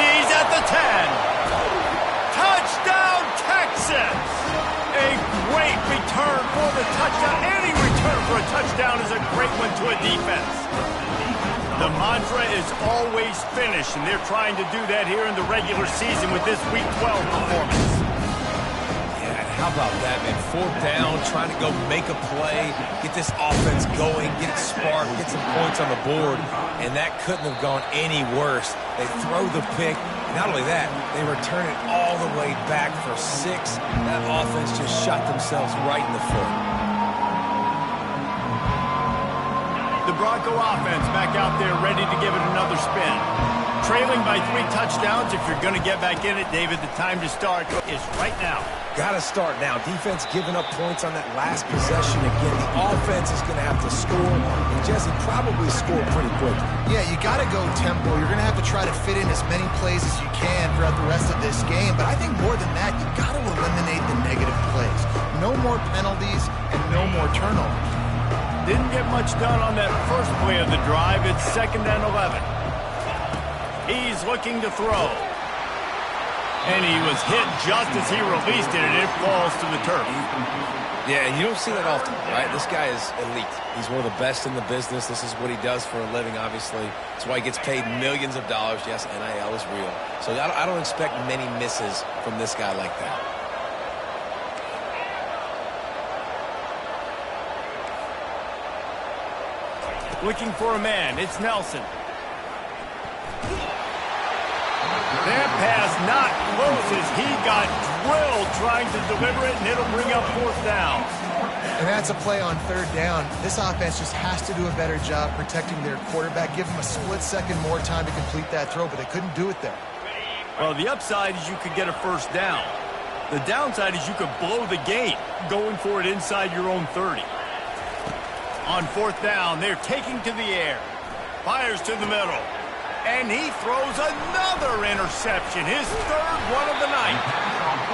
He's at the 10. Touchdown, Texas! A great return for the touchdown. Any return for a touchdown is a great one to a defense. The mantra is always finish, and they're trying to do that here in the regular season with this Week 12 performance. How about that, man? 4th down, trying to go make a play, get this offense going, get it sparked, get some points on the board, and that couldn't have gone any worse. They throw the pick. Not only that, they return it all the way back for 6. That offense just shot themselves right in the foot. The Bronco offense back out there ready to give it another spin. Trailing by 3 touchdowns. If you're going to get back in it, David, the time to start is right now. Got to start now. Defense giving up points on that last possession again. The offense is going to have to score, and Jesse probably score pretty quick. Yeah, you got to go tempo. You're going to have to try to fit in as many plays as you can throughout the rest of this game. But I think more than that, you got to eliminate the negative plays. No more penalties and no more turnovers. Didn't get much done on that first play of the drive. It's 2nd and 11. He's looking to throw. And he was hit just as he released it, and it falls to the turf. Yeah, and you don't see that often, right? This guy is elite. He's one of the best in the business. This is what he does for a living, obviously. That's why he gets paid millions of dollars. Yes, NIL is real. So I don't expect many misses from this guy like that. Looking for a man. It's Nelson. That pass not close as he got drilled trying to deliver it, and it'll bring up 4th down. And that's a play on 3rd down. This offense just has to do a better job protecting their quarterback. Give him a split second more time to complete that throw, but they couldn't do it there. Well, the upside is you could get a 1st down. The downside is you could blow the game going for it inside your own 30. On 4th down, they're taking to the air. Fires to the middle. And he throws another interception, his 3rd one of the night.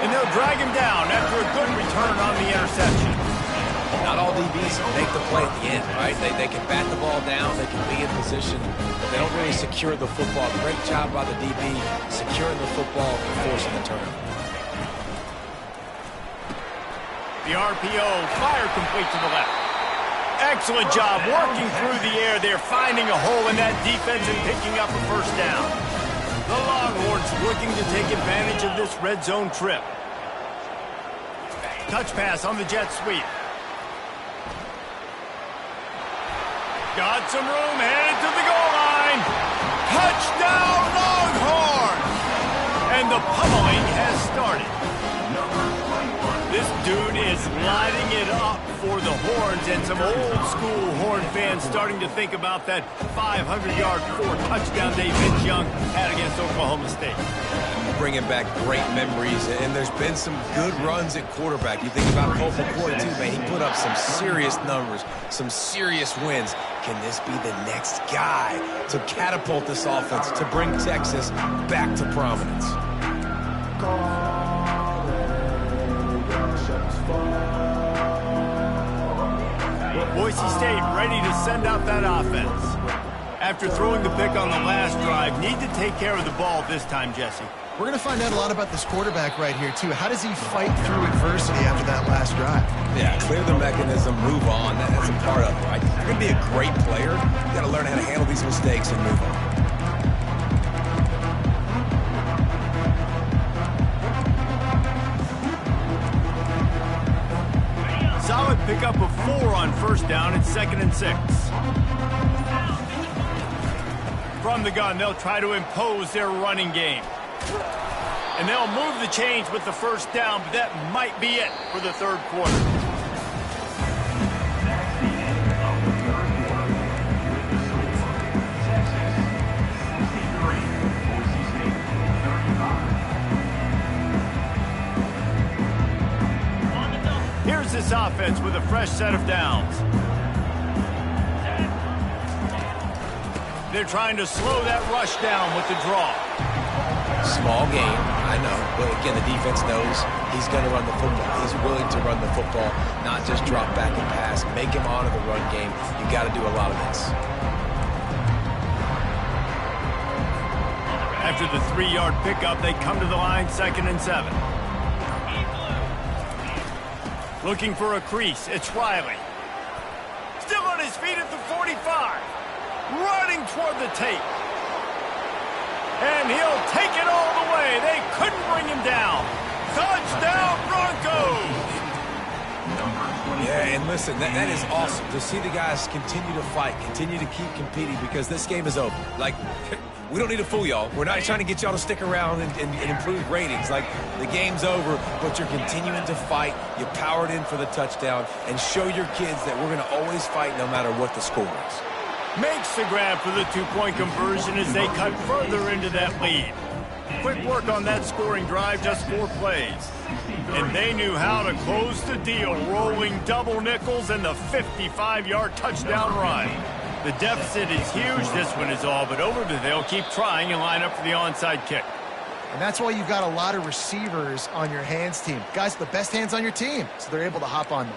And they'll drag him down after a good return on the interception. Not all DBs make the play at the end, right? They can bat the ball down, they can be in position, but they don't really secure the football. Great job by the DB securing the football and forcing the turnover. The RPO, fire complete to the left. Excellent job working through the air there, finding a hole in that defense and picking up a 1st down. The Longhorns looking to take advantage of this red zone trip. Touch pass on the jet sweep. Got some room, headed to the goal line. Touchdown, Longhorns! And the pummeling has started. This dude is lighting it up for the Horns, and some old-school Horn fans starting to think about that 500-yard 4-touchdown day Vince Young had against Oklahoma State. Bringing back great memories, and there's been some good runs at quarterback. You think about Colt McCoy, too, man. He put up some serious numbers, some serious wins. Can this be the next guy to catapult this offense, to bring Texas back to prominence? Boise State ready to send out that offense. After throwing the pick on the last drive, need to take care of the ball this time, Jesse. We're going to find out a lot about this quarterback right here, too. How does he fight through adversity after that last drive? Yeah, clear the mechanism, move on. That's a part of it, right? You're going to be a great player. You got to learn how to handle these mistakes and move on. Solid pickup of 4 on 1st down. It's 2nd and 6. From the gun, they'll try to impose their running game. And they'll move the chains with the 1st down, but that might be it for the 3rd quarter. Here's this offense with a fresh set of downs. They're trying to slow that rush down with the draw. Small game, I know. But again, the defense knows he's going to run the football. He's willing to run the football, not just drop back and pass. Make him honor the run game. You got to do a lot of this. After the 3-yard pickup, they come to the line, 2nd and 7. Looking for a crease. It's Riley. Still on his feet at the 45. running toward the tape. And he'll take it all the way. They couldn't bring him down. Touchdown, Broncos! Yeah, and listen, that is awesome to see the guys continue to fight, continue to keep competing, because this game is over. Like, we don't need to fool y'all. We're not trying to get y'all to stick around and improve ratings. Like, the game's over, but you're continuing to fight. You powered in for the touchdown, and show your kids that we're going to always fight no matter what the score is. Makes the grab for the two-point conversion as they cut further into that lead. Quick work on that scoring drive, just 4 plays. And they knew how to close the deal, rolling double nickels and the 55-yard touchdown run. The deficit is huge. This one is all but over, but they'll keep trying and line up for the onside kick. And that's why you've got a lot of receivers on your hands team. Guys, the best hands on your team, so they're able to hop on them.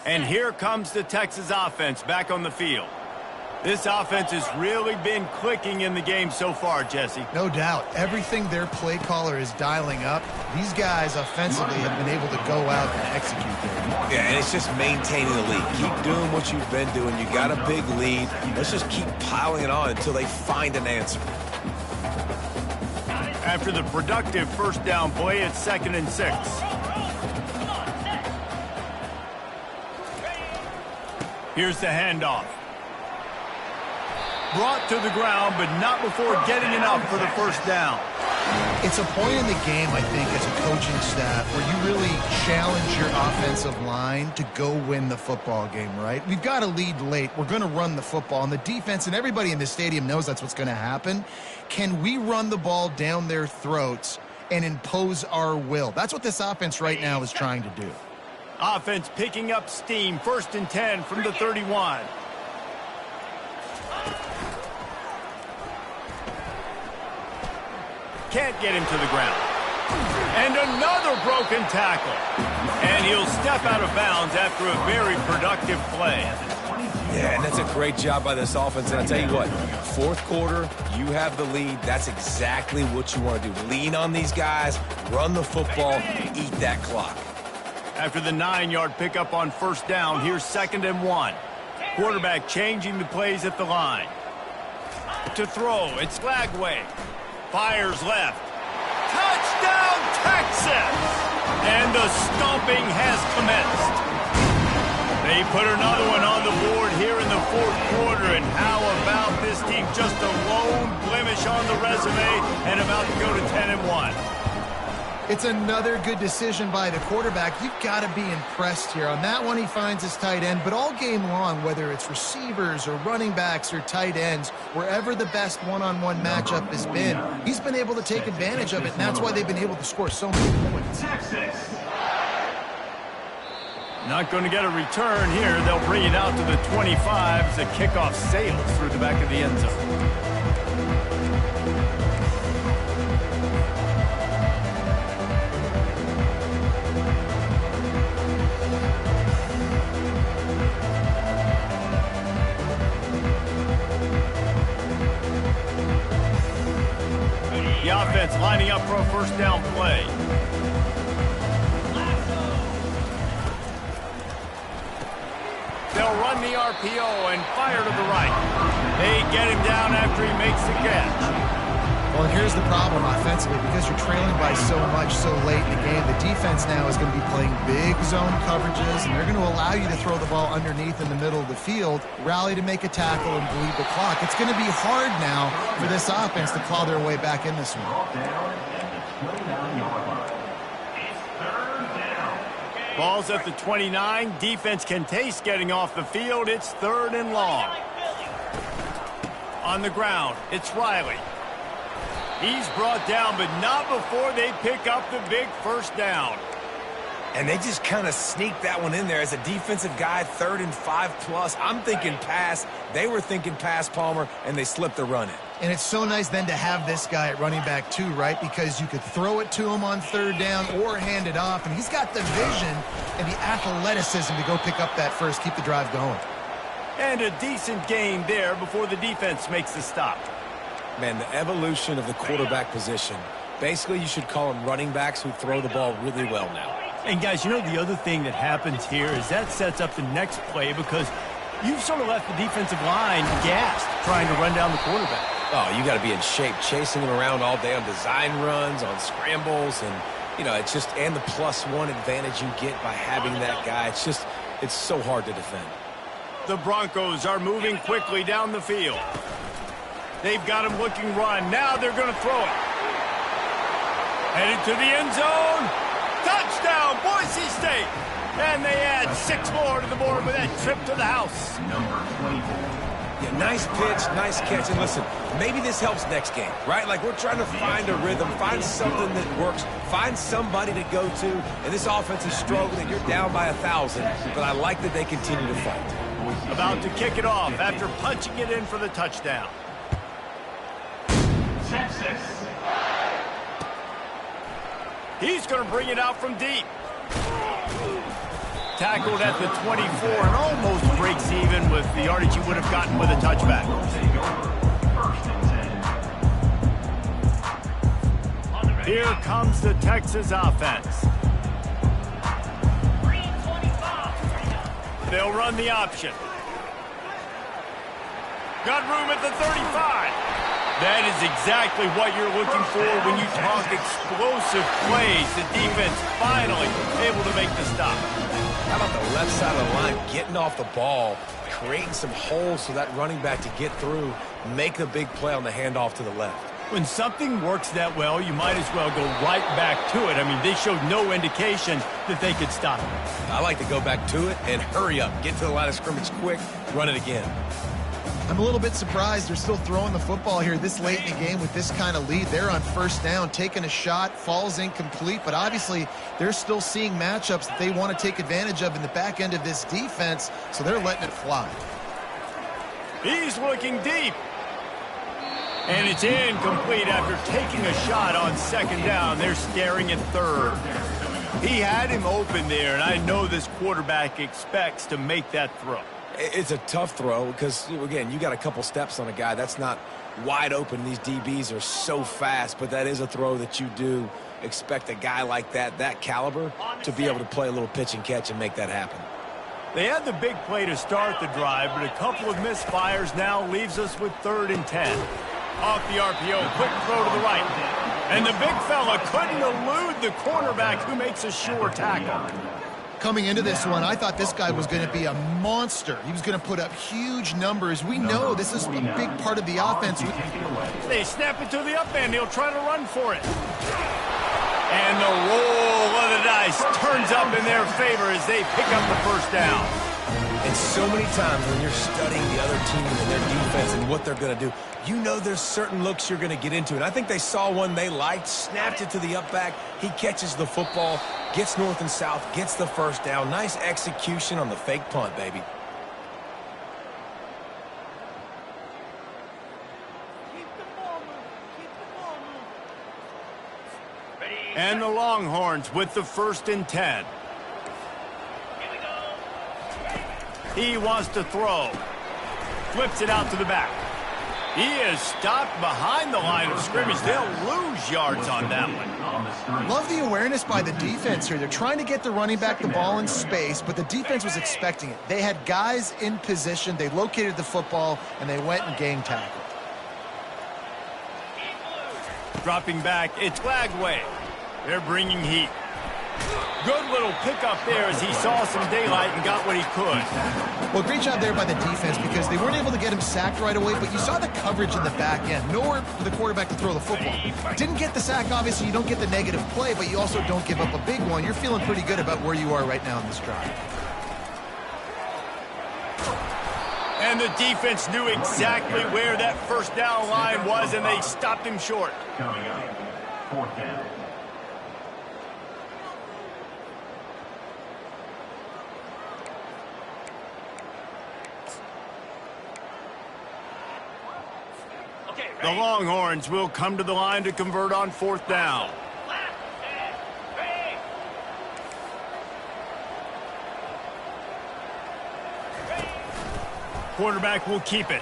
And here comes the Texas offense back on the field. This offense has really been clicking in the game so far, Jesse. No doubt. Everything their play caller is dialing up, these guys offensively have been able to go out and execute there. Yeah, and it's just maintaining the lead. Keep doing what you've been doing. You got a big lead. Let's just keep piling it on until they find an answer. After the productive first down play, it's 2nd and 6. Here's the handoff. Brought to the ground, but not before getting enough for the first down. It's a point in the game, I think, as a coaching staff where you really challenge your offensive line to go win the football game, right? We've got a lead late. We're going to run the football. And the defense and everybody in the stadium knows that's what's going to happen. Can we run the ball down their throats and impose our will? That's what this offense right now is trying to do. Offense picking up steam. 1st and 10 from the 31. Can't get him to the ground. And another broken tackle. And he'll step out of bounds after a very productive play. Yeah, and that's a great job by this offense. And I tell you what, 4th quarter, you have the lead. That's exactly what you want to do. Lean on these guys, run the football, eat that clock. After the 9-yard pickup on 1st down, here's 2nd and 1. Quarterback changing the plays at the line. To throw, it's Lagway. Fires left. Touchdown, Texas! And the stomping has commenced. They put another one on the board here in the 4th quarter. And how about this team? Just a lone blemish on the resume and about to go to 10 and 1. It's another good decision by the quarterback. You've got to be impressed here. On that one, he finds his tight end. But all game long, whether it's receivers or running backs or tight ends, wherever the best one-on-one matchup has been, he's been able to take advantage of it, and that's why they've been able to score so many points. Not going to get a return here. They'll bring it out to the 25 as the kickoff sails through the back of the end zone. Offense lining up for a 1st down play. They'll run the RPO and fire to the right. They get him down after he makes the catch. Well, here's the problem offensively. Because you're trailing by so much so late in the game, the defense now is going to be playing big zone coverages, and they're going to allow you to throw the ball underneath in the middle of the field, rally to make a tackle, and bleed the clock. It's going to be hard now for this offense to claw their way back in this one. Ball's at the 29. Defense can taste getting off the field. It's 3rd and long. On the ground, it's Riley. He's brought down, but not before they pick up the big 1st down. And they just kind of sneaked that one in there. As a defensive guy, 3rd and 5+. I'm thinking pass. They were thinking pass, Palmer, and they slipped the run in. And it's so nice then to have this guy at running back too, right? Because you could throw it to him on 3rd down or hand it off. And he's got the vision and the athleticism to go pick up that first, keep the drive going. And a decent gain there before the defense makes the stop. Man, the evolution of the quarterback position. Basically, you should call them running backs who throw the ball really well now. And guys, you know the other thing that happens here is that sets up the next play because you've sort of left the defensive line gassed trying to run down the quarterback. Oh, you got to be in shape, chasing him around all day on design runs, on scrambles, and, you know, it's just, and the +1 advantage you get by having that guy. It's just, it's so hard to defend. The Broncos are moving quickly down the field. They've got him looking run. Now they're going to throw it. Headed to the end zone. Touchdown, Boise State! And they add 6 more to the board with that trip to the house. Number 24. Yeah, nice pitch, nice catch. And listen, maybe this helps next game, right? Like, we're trying to find a rhythm, find something that works, find somebody to go to. And this offense is struggling. You're down by 1,000, but I like that they continue to fight. About to kick it off after punching it in for the touchdown. Texas. He's going to bring it out from deep. Tackled at the 24 and almost breaks even with the yardage he would have gotten with a touchback. Here comes the Texas offense. They'll run the option. Got room at the 35. That is exactly what you're looking for when you talk explosive plays. The defense finally able to make the stop. How about the left side of the line getting off the ball, creating some holes so that running back to get through, make a big play on the handoff to the left. When something works that well, you might as well go right back to it. I mean, they showed no indication that they could stop it. I like to go back to it and hurry up, get to the line of scrimmage quick, run it again. I'm a little bit surprised they're still throwing the football here this late in the game with this kind of lead. They're on 1st down, taking a shot, falls incomplete, but obviously they're still seeing matchups that they want to take advantage of in the back end of this defense, so they're letting it fly. He's looking deep. And it's incomplete after taking a shot on 2nd down. They're staring at 3rd. He had him open there, and I know this quarterback expects to make that throw. It's a tough throw because, again, you got a couple steps on a guy. That's not wide open. These DBs are so fast, but that is a throw that you do expect a guy like that caliber, to be able to play a little pitch and catch and make that happen. They had the big play to start the drive, but a couple of misfires now leaves us with 3rd and 10. Off the RPO, quick throw to the right. And the big fella couldn't elude the cornerback who makes a sure tackle. Coming into this one, I thought this guy was going to be a monster. He was going to put up huge numbers. We know this is a big part of the offense. They snap it to the up end. He'll try to run for it. And the roll of the dice turns up in their favor as they pick up the 1st down. And so many times when you're studying the other team and their defense and what they're going to do, you know there's certain looks you're going to get into. And I think they saw one they liked, snapped it to the up back. He catches the football, gets north and south, gets the 1st down. Nice execution on the fake punt, baby. And the Longhorns with the 1st and 10. He wants to throw. Flips it out to the back. He is stopped behind the line of scrimmage. They'll lose yards on that one. Love the awareness by the defense here. They're trying to get the running back the ball in space, but the defense was expecting it. They had guys in position. They located the football, and they went and gang tackled. Dropping back, it's Lagway. They're bringing heat. Good little pickup there as he saw some daylight and got what he could. Well, great job there by the defense because they weren't able to get him sacked right away, but you saw the coverage in the back end. Nowhere for the quarterback to throw the football. Didn't get the sack, obviously. You don't get the negative play, but you also don't give up a big one. You're feeling pretty good about where you are right now in this drive. And the defense knew exactly where that 1st down line was, and they stopped him short. Coming up, 4th down. The Longhorns will come to the line to convert on 4th down. Quarterback will keep it.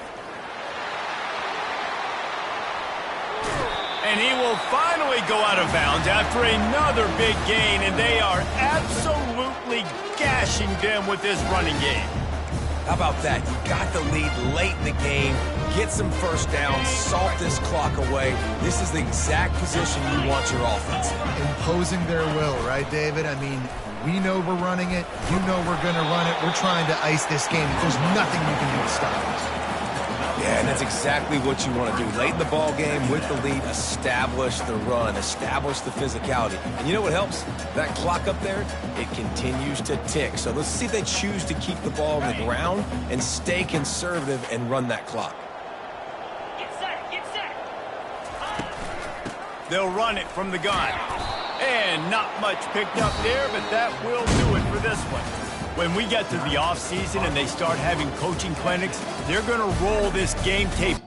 And he will finally go out of bounds after another big gain, and they are absolutely gashing them with this running game. How about that? You got the lead late in the game. Get some first downs, salt this clock away. This is the exact position you want your offense in. Imposing their will, right, David? I mean, we know we're running it. You know we're going to run it. We're trying to ice this game. There's nothing you can do to stop us. Yeah, and that's exactly what you want to do. Late in the ball game with the lead, establish the run, establish the physicality. And you know what helps? That clock up there, it continues to tick. So let's see if they choose to keep the ball on the ground and stay conservative and run that clock. They'll run it from the gun. And not much picked up there, but that will do it for this one. When we get to the offseason and they start having coaching clinics, they're going to roll this game tape